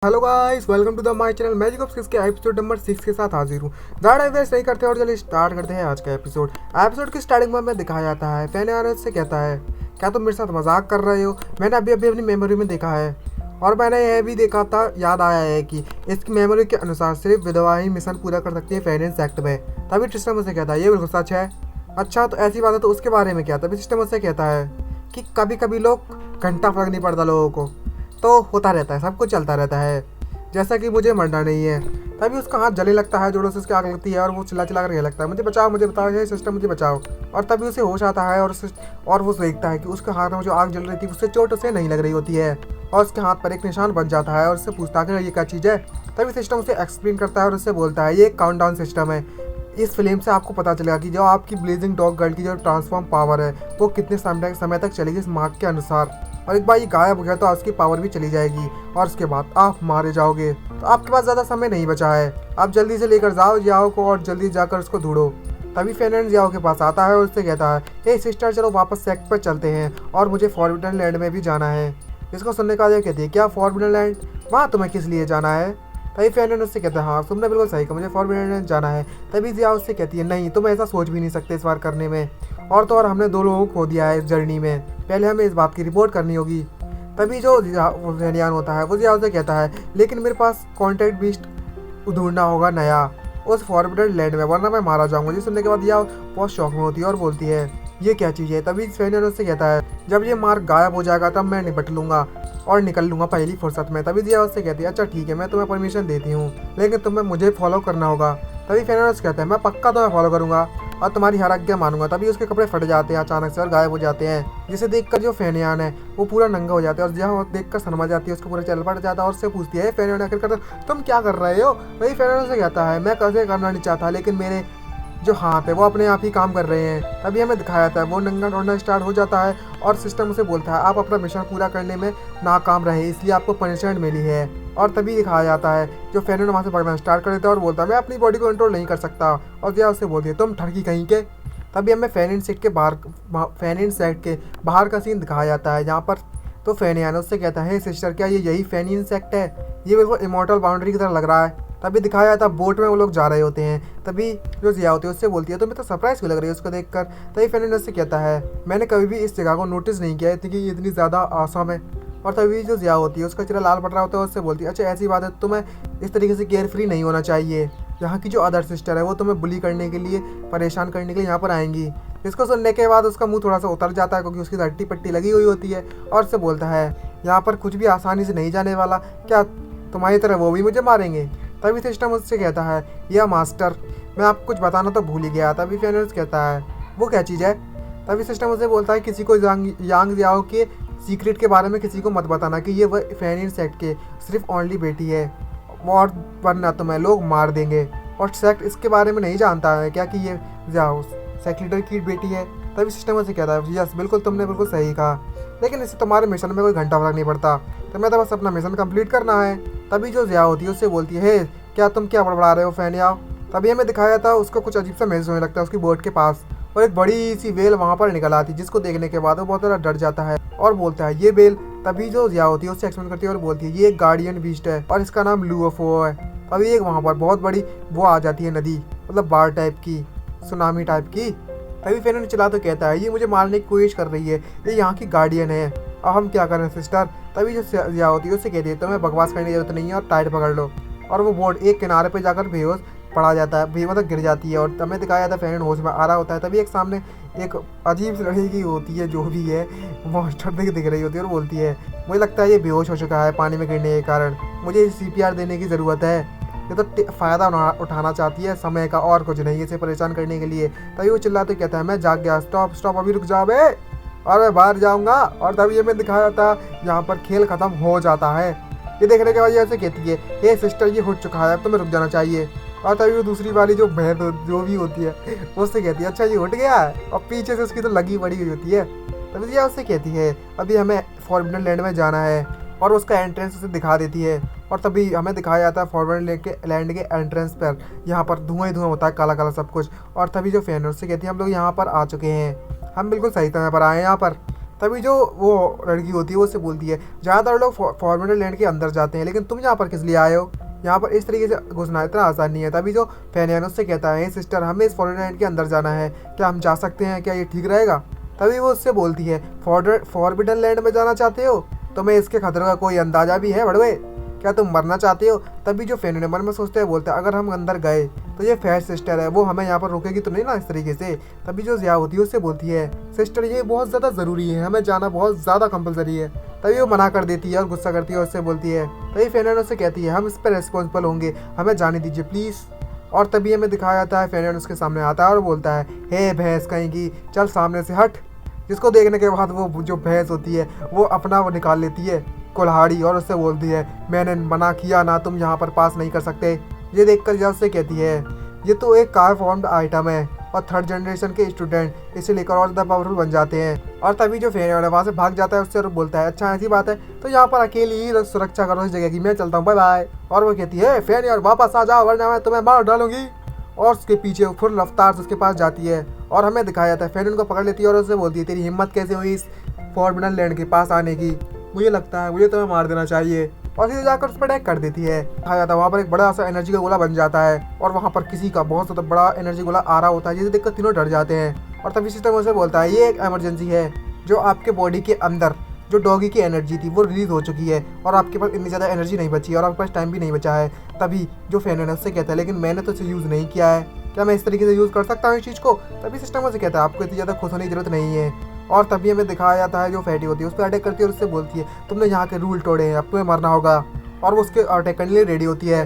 Hello guys, welcome to the my channel magic of 6 के episode number 6 के साथ हाजिर हूँ। ज़्यादा वेस्ट नहीं करते और चलिए स्टार्ट करते हैं आज का एपिसोड की स्टार्टिंग में हमें दिखाया जाता है फैन आरत से कहता है, क्या तुम मेरे साथ मजाक कर रहे हो? मैंने अभी अभी अपनी मेमोरी में देखा है और मैंने यह भी देखा था, याद आया है कि इसकी मेमोरी के अनुसार सिर्फ विधवा ही मिशन पूरा कर सकती है फाइनेंस एक्ट में। तभी सिस्टम उससे कहता है, ये बिल्कुल सच है। अच्छा, तो ऐसी बात है तो उसके बारे में क्या? तभी सिस्टम उससे कहता है कि कभी कभी लोग घंटा फर्क नहीं पड़ता लोगों को, तो होता रहता है, सब कुछ चलता रहता है, जैसा कि मुझे मरना नहीं है। तभी उसका हाथ जलने लगता है, जोरों से उसकी आग लगती है और वो चिल्ला चिल्ला कर कहने लगता है, मुझे बचाओ, मुझे बताओ, ये सिस्टम मुझे बचाओ। और तभी उसे होश आता है और वो देखता है कि उसके हाथ में जो आग जल रही थी उससे चोट उसे नहीं लग रही होती है और उसके हाथ पर एक निशान बन जाता है और उससे पूछता है कि ये क्या चीज़ है। तभी सिस्टम उसे एक्सप्लेन करता है और उससे बोलता है, ये एक काउंटडाउन सिस्टम है। इस फिल्म से आपको पता चलेगा कि जो आपकी ब्लेजिंग डॉग गर्ल की जो ट्रांसफॉर्म पावर है वो कितने समय तक चलेगी इस मार्क के अनुसार, और एक बार ये गायब हो गया तो उसकी पावर भी चली जाएगी और उसके बाद आप मारे जाओगे। तो आपके पास ज़्यादा समय नहीं बचा है, आप जल्दी से लेकर जाओ जियाओ को और जल्दी जाकर उसको ढूंढो। तभी फेनेंड जियाओ के पास आता है और उससे कहता है, हे सिस्टर, चलो वापस सेक्ट पर चलते हैं और मुझे फॉरबिडन लैंड में भी जाना है। इसको सुनने का ये कहती है, क्या फॉरबिडन लैंड? वहाँ तुम्हें किस लिए जाना है? तभी फेनेंड उससे कहता है, हाँ तुमने बिल्कुल सही कहा, मुझे फॉरबिडन लैंड जाना है। तभी जिया उससे कहती है, नहीं, तुम ऐसा सोच भी नहीं सकते इस बार करने में, और तो और हमने 2 लोगों को खो दिया है इस जर्नी में, पहले हमें इस बात की रिपोर्ट करनी होगी। तभी जो जैनियान होता है वो जिया से कहता है, लेकिन मेरे पास कॉन्टैक्ट बीस्ट ढूंढना होगा नया उस फॉरबिडन लैंड में, वरना मैं मारा जाऊंगा। जी सुनने के बाद यह बहुत शौक में होती है और बोलती है, ये क्या चीज़ है? तभी फेनियन उससे कहता है, जब ये मार्क गायब हो जाएगा तब मैं निपट लूंगा और निकल लूंगा पहली फुर्सत में। तभी जिया उससे कहती है, अच्छा ठीक है, मैं तुम्हें परमिशन देती हूँ, लेकिन तुम्हें मुझे फॉलो करना होगा। तभी फेनियन कहता है, मैं पक्का तुम्हें फॉलो करूंगा और तुम्हारी हर आज्ञा मानूंगा। तभी उसके कपड़े फट जाते हैं अचानक से और गायब हो जाते हैं, जिसे देखकर जो फेनियान है वो पूरा नंगा हो जाता है और जहाँ देखकर शर्मा जाती है, उसको पूरा चल पड़ जाता है और उससे पूछती है, फेनियान आखिर कर तुम क्या कर रहे हो? वही फेनियान से कहता है, मैं कैसे करना नहीं चाहता, लेकिन मेरे जो हाथ है वो अपने आप ही काम कर रहे हैं। तभी हमें दिखाया जाता है वो नंगा दौड़ना स्टार्ट हो जाता है और सिस्टम उसे बोलता है, आप अपना मिशन पूरा करने में नाकाम रहे, इसलिए आपको पनिशमेंट मिली है। और तभी दिखाया जाता है जो फेनियन वहाँ से भागना स्टार्ट कर देता है और बोलता है, मैं अपनी बॉडी को कंट्रोल नहीं कर सकता। और जिया उससे बोलती है, तुम ठरकी कहीं के। तभी हमें फेनियन सेक्ट के बाहर का सीन दिखाया जाता है, जहाँ पर तो फेनियन उससे कहता है, सिस्टर, क्या ये यही फेनियन सेक्ट है? ये बिल्कुल इमॉर्टल बाउंड्री की तरह लग रहा है। तभी दिखाया जाता है बोट में वो लोग जा रहे होते हैं। तभी जो जिया होती है उससे बोलती है, तुम्हें तो सरप्राइज क्यों लग रही है उसको देखकर? तभी फेनियन उससे कहता है, मैंने कभी भी इस जगह को नोटिस नहीं किया कि ये इतनी ज़्यादा आसाम है। और तभी जो जिया होती है उसका चेहरा लाल पड़ रहा होता है, उससे बोलती है, अच्छा ऐसी बात है, तुम्हें इस तरीके से केयर फ्री नहीं होना चाहिए। यहाँ की जो अदर सिस्टर है वो तुम्हें बुली करने के लिए, परेशान करने के लिए यहाँ पर आएंगी। इसको सुनने के बाद उसका मुंह थोड़ा सा उतर जाता है क्योंकि उसकी हट्टी पट्टी लगी हुई होती है और उससे बोलता है, यहाँ पर कुछ भी आसानी से नहीं जाने वाला, क्या तुम्हारी तरह वो भी मुझे मारेंगे? तभी सिस्टम उससे कहता है, यह मास्टर, मैं आपको कुछ बताना तो भूल ही गया। तभी फेनियन कहता है, वो क्या चीज़ है? तभी सिस्टम उसे बोलता है, किसी को यांग जियाओ के सीक्रेट के बारे में किसी को मत बताना कि ये वह फेनियन सेक्ट के सिर्फ ओनली बेटी है, और वरना तुम्हें लोग मार देंगे। और सेक्ट इसके बारे में नहीं जानता है क्या कि ये जाओ सेक्ट लीडर की बेटी है? तभी सिस्टम उसे कहता है, यस बिल्कुल, तुमने बिल्कुल सही कहा, लेकिन इससे तुम्हारे मिशन में कोई घंटा फर्क नहीं पड़ता, तुम्हें तो बस अपना मिशन कंप्लीट करना है। तभी जो जिया होती है उससे बोलती है, हे क्या तुम क्या बड़बड़ा रहे हो फेनिया? तभी हमें दिखाया था उसको कुछ अजीब सा महसूस होने लगता है उसकी बोट के पास, और एक बड़ी सी वेल वहाँ पर निकल आती है, जिसको देखने के बाद वो बहुत ज़्यादा डर जाता है और बोलता है, ये वेल। तभी जो जिया होती है उससे एक्सप्लेन करती है और बोलती है, ये एक गार्डियन बीस्ट है और इसका नाम लूओफो है। तभी एक वहाँ पर बहुत बड़ी वो आ जाती है नदी, मतलब बाढ़ टाइप की, सुनामी टाइप की। तभी फेनियन चिल्ला तो कहता है, ये मुझे मारने की कोशिश कर रही है, ये यहाँ की गार्डियन है, अब हम क्या करें सिस्टर? तभी जो जिया होती है उससे कहती है, तुम्हें बकवास करने की जरूरत नहीं है और टाइट पकड़ लो। और वो बोट एक किनारे पे जाकर बेहोश पड़ा जाता है, मतलब गिर जाती है और हमें दिखाया जाता है फेनियन होश में आ रहा होता है। तभी एक सामने एक अजीब सी लड़की की होती है, जो भी है मॉन्स्टर दिख रही होती है और बोलती है, मुझे लगता है ये बेहोश हो चुका है पानी में गिरने के कारण, मुझे CPR देने की ज़रूरत है। ये तो फ़ायदा उठाना चाहती है समय का और कुछ नहीं, इसे परेशान करने के लिए। तभी वो चिल्लाते कहता है, मैं जाग गया, स्टॉप स्टॉप, अभी रुक जा बे, और मैं बाहर जाऊंगा। और तभी ये मैं दिखाया जाता है यहाँ पर खेल खत्म हो जाता है। ये देखने के बाद ये ऐसे कहती है, हे सिस्टर, ये हो चुका है, अब तुम्हें रुक जाना चाहिए। और तभी वो दूसरी वाली जो बहन जो भी होती है वो उससे कहती है, अच्छा ये उठ गया है, और पीछे से उसकी तो लगी पड़ी हुई होती है। तभी ये उससे कहती है, अभी हमें फॉरबिडन लैंड में जाना है, और उसका एंट्रेंस उसे दिखा देती है। और तभी हमें दिखाया जाता है फॉरबिडन लैंड के एंट्रेंस पर, यहाँ पर धुआं ही धुआं होता है, काला काला सब कुछ। और तभी जो फेनियन उससे कहती है, हम लोग यहाँ पर आ चुके हैं, हम बिल्कुल सही समय पर आए हैं यहाँ पर। तभी जो वो लड़की होती है वो उससे बोलती है ज़्यादातर लोग फॉर्मेट लैंड के अंदर जाते हैं, लेकिन तुम यहाँ पर किस लिए आए हो? यहाँ पर इस तरीके से घुसना इतना आसान नहीं है। तभी जो फेनियन उससे कहता है सिस्टर हमें इस फॉर्मेट लैंड के अंदर जाना है, क्या हम जा सकते हैं? क्या ये ठीक रहेगा? तभी वो उससे बोलती है फॉरबिडन लैंड में जाना चाहते हो? तुम्हें इसके खतरों का कोई अंदाजा भी है बड़वे? क्या तुम मरना चाहते हो? तभी जो फेनियन मन में सोचते हैं बोलता है अगर हम अंदर गए तो ये फेयर सिस्टर है, वो हमें यहाँ पर रोकेगी तो नहीं ना इस तरीके से। तभी जो जिया होती है उससे बोलती है सिस्टर ये बहुत ज़्यादा ज़रूरी है, हमें जाना बहुत ज़्यादा कंपलसरी है। तभी वो मना कर देती है और गुस्सा करती है और उससे बोलती है, तभी फेनियन उससे कहती है हम इस पर रिस्पॉन्सिबल होंगे, हमें जाने दीजिए प्लीज़। और तभी हमें दिखाया जाता है फेनियन उसके सामने आता है और बोलता है हे भैंस कहीं की, चल सामने से हट। जिसको देखने के बाद वो जो भैंस होती है वो अपना वो निकाल लेती है कुल्हाड़ी और उससे बोलती है मैंने मना किया ना, तुम यहाँ पर पास नहीं कर सकते। ये देखकर जब उससे कहती है ये तो एक कार फॉर्म्ड आइटम है और थर्ड जनरेशन के स्टूडेंट इसे लेकर और ज़्यादा पावरफुल बन जाते हैं। और तभी जो फेनियन वहाँ से भाग जाता है उससे और बोलता है अच्छा ऐसी बात है तो यहाँ पर अकेली ही सुरक्षा करो इस जगह की, मैं चलता हूँ बाय बाय। और वो कहती है फेनियन वापस आ जाओ वरना मैं तुम्हें मार डालूंगी। और उसके पीछे फुल रफ्तार से उसके पास जाती है और हमें दिखाया जाता है फेनियन को पकड़ लेती है और उससे बोलती है तेरी हिम्मत कैसे हुई इस फॉर्बिडन लैंड के पास आने की, मुझे लगता है मुझे तुम्हें मार देना चाहिए। और सीधे जाकर उस पर अटैक कर देती है। कहा जाता है वहाँ पर एक बड़ा सा एनर्जी का गोला बन जाता है और वहाँ पर किसी का बहुत ज़्यादा बड़ा एनर्जी गोला आ रहा होता है, जिसे देखकर तीनों डर जाते हैं। और तभी सिस्टम उसे बोलता है ये एक इमरजेंसी है, जो आपके बॉडी के अंदर जो डॉगी की एनर्जी थी वो रिलीज हो चुकी है और आपके पास इतनी ज़्यादा एनर्जी नहीं बची और आपके पास टाइम भी नहीं बचा है। तभी जो फेनियन उससे कहता है लेकिन मैंने तो इसे यूज़ नहीं किया है, क्या मैं इस तरीके से यूज़ कर सकता हूँ इस चीज़ को? तभी सिस्टम उसे कहता है आपको इतनी ज़्यादा खुश होने की जरूरत नहीं है। और तभी हमें दिखाया जाता है जो फैटी होती है उस पर अटैक करती है और उससे बोलती है तुमने यहाँ के रूल तोड़े हैं, अब तुम्हें मरना होगा। और वो उसके अटैक करने के लिए रेडी होती है,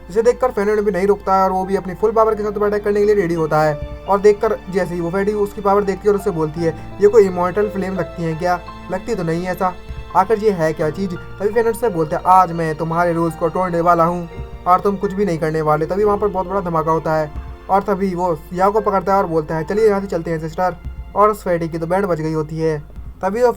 जिसे देखकर फेनियन भी नहीं रुकता है और वो भी अपनी फुल पावर के साथ अटैक करने के लिए रेडी होता है। और देखकर जैसे ही वो फैटी उसकी पावर देखती है और उससे बोलती है ये कोई इमॉर्टल फ्लेम लगती है क्या? लगती तो नहीं ऐसा, आखिर ये है क्या चीज़? तभी फेनियन से बोलते हैं आज मैं तुम्हारे रूल्स को तोड़ने वाला हूँ और तुम कुछ भी नहीं करने वाले। तभी वहाँ पर बहुत बड़ा धमाका होता है और तभी वो सिया को पकड़ता है और बोलता है चलिए यहाँ से चलते हैं सिस्टर। और उस फैटी की तो बैंड बज गई होती है। तभी जो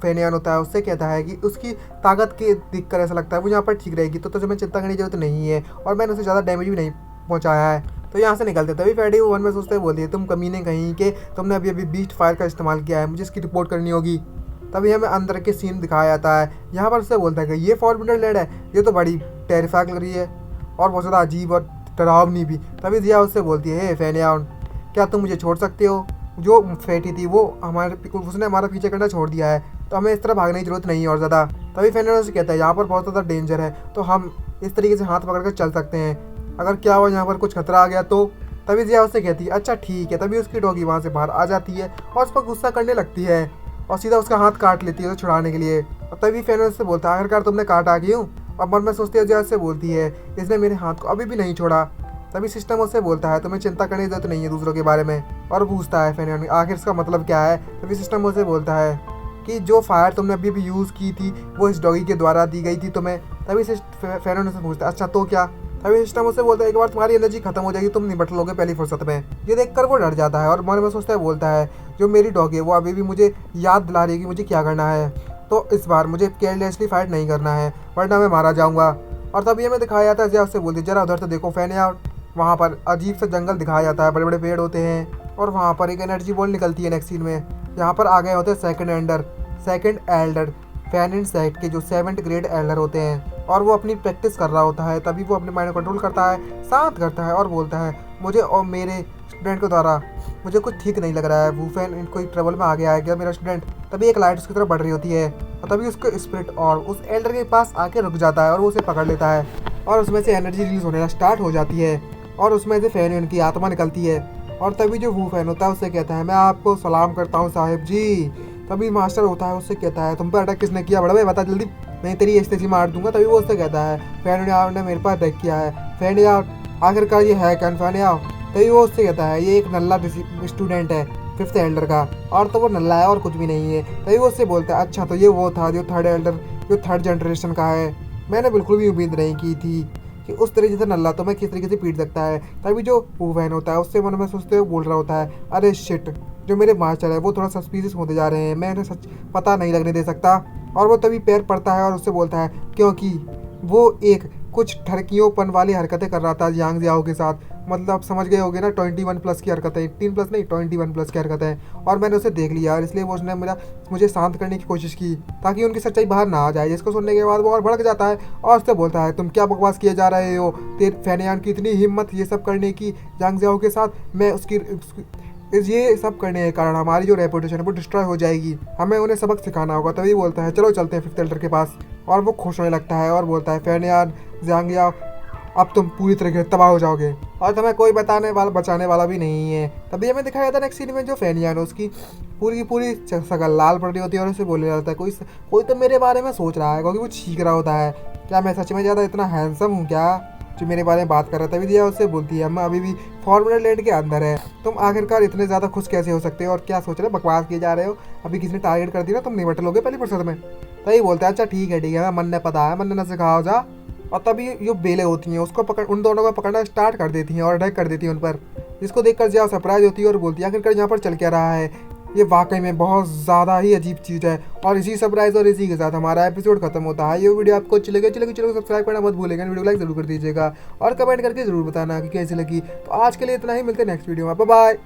फेनियन होता है उससे कहता है कि उसकी ताकत के दिख कर ऐसा लगता है वो यहाँ पर ठीक रहेगी तो तुम्हें चिंता करने की जरूरत नहीं है और मैंने उसे ज़्यादा डैमेज भी नहीं पहुँचाया है, तो यहाँ से निकलते। तभी फैटी वो मन में सोचते बोलती है तुम कमीने कहीं के, तुमने अभी बीस्ट फायर का इस्तेमाल किया है, मुझे इसकी रिपोर्ट करनी होगी। तभी हमें अंदर के सीन दिखाया जाता है, यहाँ पर उससे बोलता है कि ये फॉर्बिडन लैंड है, ये तो बड़ी टेरिफाइंग लग रही है और बहुत ज़्यादा अजीब और डरावनी भी। तभी जिया उससे बोलती है हे फेनियन क्या तुम मुझे छोड़ सकते हो? जो फैटी थी वो उसने हमारा पीछे करना छोड़ दिया है तो हमें इस तरह भागने की जरूरत नहीं है और ज़्यादा। तभी फेनियन से कहता है यहाँ पर बहुत ज़्यादा डेंजर है तो हम इस तरीके से हाथ पकड़ कर चल सकते हैं, अगर क्या हो यहाँ पर कुछ खतरा आ गया तो। तभी जिया उससे कहती है अच्छा ठीक है। तभी उसकी डॉगी वहाँ से बाहर आ जाती है और उस पर गुस्सा करने लगती है और सीधा उसका हाथ काट लेती है उसे छुड़ाने के लिए। और तभी फेनियन से बोलता है आखिरकार तुमने काटा क्यों? और मन में सोचती है जिया से बोलती है इसने मेरे हाथ को अभी भी नहीं छोड़ा। तभी सिस्टम उससे बोलता है तुम्हें चिंता करने की जरूरत नहीं है दूसरों के बारे में, और पूछता है फेनियन आखिर इसका मतलब क्या है? तभी सिस्टम उससे बोलता है कि जो फायर तुमने अभी भी यूज़ की थी वो इस डॉगी के द्वारा दी गई थी तुम्हें। तभी फेनियन उससे पूछता है अच्छा तो क्या? तभी सिस्टम उससे बोलता है एक बार तुम्हारी एनर्जी खत्म हो जाएगी तुम निपट लोगे पहली फुर्सत में। ये देखकर वो डर जाता है और मन में सोचता है बोलता है जो मेरी डॉगी है वो अभी भी मुझे याद दिला रही है कि मुझे क्या करना है, तो इस बार मुझे केयरलेसली फाइट नहीं करना है वरना मैं मारा जाऊँगा। और तभी हमें दिखाया जाता है जिया उससे बोलती है जरा उधर तो देखो फेनियन। वहाँ पर अजीब सा जंगल दिखाया जाता है, बड़े बड़े पेड़ होते हैं और वहाँ पर एक एनर्जी बॉल निकलती है नेक्स्ट सीन में। यहाँ पर आ गए होते हैं सेकंड एल्डर फेनियन सेट के जो 7th ग्रेड एल्डर होते हैं और वो अपनी प्रैक्टिस कर रहा होता है। तभी वो अपने माइंड को कंट्रोल करता है, शांत करता है और बोलता है मुझे और मेरे स्टूडेंट के द्वारा मुझे कुछ ठीक नहीं लग रहा है, वूफेन कोई ट्रबल में आ गया है क्या मेरा स्टूडेंट? तभी एक लाइट उसकी तरफ बढ़ रही होती है और तभी उसका स्पिरिट और उस एल्डर के पास आके रुक जाता है और वो उसे पकड़ लेता है और उसमें से एनर्जी रिलीज होने स्टार्ट हो जाती है और उसमें से फेनियन की आत्मा निकलती है। और तभी जो वूफेन होता है उससे कहता है मैं आपको सलाम करता हूँ साहिब जी। तभी मास्टर होता है उससे कहता है तुम पर अटैक किसने किया बड़ा भाई बता जल्दी, नहीं तेरी स्टेजी मार दूंगा। तभी वो उससे कहता है फेनियन ने मेरे पर अटैक किया है, फेनियन आखिरकार ये है क्या फेनियन? तभी वो उससे कहता है ये एक नल्ला स्टूडेंट है 5th एल्डर का और तो वो नल्ला है और कुछ भी नहीं है। तभी वो उससे बोलता है अच्छा तो ये वो था जो थर्ड जनरेशन का है, मैंने बिल्कुल भी उम्मीद नहीं की थी कि उस तरीके से नल्ला तो मैं किस तरीके से पीट सकता है। तभी जो वूफेन होता है उससे मन में सोचते हुए बोल रहा होता है अरे शिट जो मेरे मास्टर है वो थोड़ा सस्पिशियस होते जा रहे हैं, मैं इन्हें सच पता नहीं लगने दे सकता। और वो तभी पैर पड़ता है और उससे बोलता है क्योंकि वो एक कुछ ठरकियोंपन वाली हरकतें कर रहा था यांग जियाओ के साथ। मतलब समझ गए होगे ना, 21+ की हरकत है, 18+ नहीं 21+ की हरकत है। और मैंने उसे देख लिया और इसलिए वो उसने मुझे शांत करने की कोशिश की ताकि उनकी सच्चाई बाहर ना आ जाए, जिसको सुनने के बाद वो और भड़क जाता है और उससे बोलता है तुम क्या बकवास किए जा रहे हो, तेरे फैनियान की इतनी हिम्मत ये सब करने की यांग जियाओ के साथ। मैं ये सब करने के कारण हमारी जो रेपुटेशन है वो डिस्ट्रॉय हो जाएगी, हमें उन्हें सबक सिखाना होगा। तभी बोलता है चलो चलते हैं फिफ्थ एल्डर के पास। और वो खुश होने लगता है और बोलता है फैनियान जियांगिया, अब तुम पूरी तरह तबाह हो जाओगे और तुम्हें कोई बचाने वाला भी नहीं है। तभी हमें दिखाया जाता है नेक्स्ट सीन में जो फैनियान है उसकी पूरी की पूरी शकल लाल पड़ रही होती है और उसे बोलने लगता है कोई तो मेरे बारे में सोच रहा है, क्योंकि वो चीख रहा होता है क्या मैं सच में ज़्यादा इतना हैंडसम हूँ क्या जो मेरे बारे में बात कर रहा था। तभी दिया उससे बोलती है अम्मा अभी भी फॉर्मूला लैंड के अंदर है, तुम आखिरकार इतने ज़्यादा खुश कैसे हो सकते हो और क्या सोच रहे हो, बकवास किए जा रहे हो, अभी किसी ने टारगेट कर दिया ना तुम निपट लोगे पहली फुर्सत में। तभी बोलते हैं अच्छा ठीक है मैं मन ने पता है, मन ने सिखाओ जा। और तभी जो बेलें होती हैं उसको उन दोनों को पकड़ना स्टार्ट कर देती हैं और अटैक कर देती हैं उन पर, जिसको देखकर जिया सरप्राइज होती है और बोलती है आखिरकार यहाँ पर चल क्या रहा है, ये वाकई में बहुत ज़्यादा ही अजीब चीज़ है। और इसी सरप्राइज और इसी के साथ हमारा एपिसोड खत्म होता है। ये वीडियो आपको अच्छी लगी चलो सब्सक्राइब करना मत भूलेगा, वीडियो लाइक जरूर कर दीजिएगा और कमेंट करके जरूर बताना कि कैसी लगी। तो आज के लिए इतना ही, मिलते हैं नेक्स्ट वीडियो में, बाय बाय।